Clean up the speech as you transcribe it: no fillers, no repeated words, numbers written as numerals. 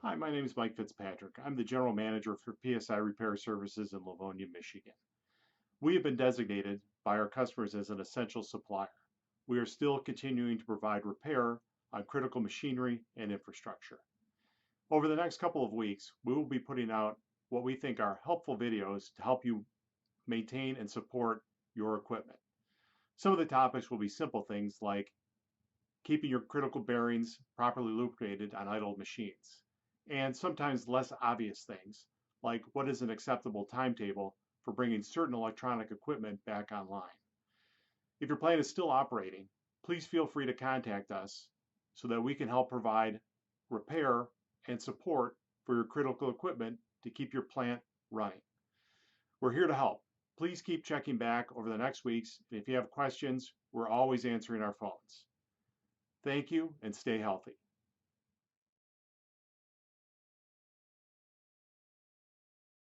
Hi, my name is Mike Fitzpatrick. I'm the General Manager for PSI Repair Services in Livonia, Michigan. We have been designated by our customers as an essential supplier. We are still continuing to provide repair on critical machinery and infrastructure. Over the next couple of weeks, we will be putting out what we think are helpful videos to help you maintain and support your equipment. Some of the topics will be simple things like keeping your critical bearings properly lubricated on idle machines, and sometimes less obvious things, like what is an acceptable timetable for bringing certain electronic equipment back online. If your plant is still operating, please feel free to contact us so that we can help provide repair and support for your critical equipment to keep your plant running. We're here to help. Please keep checking back over the next weeks, and if you have questions, we're always answering our phones. Thank you and stay healthy.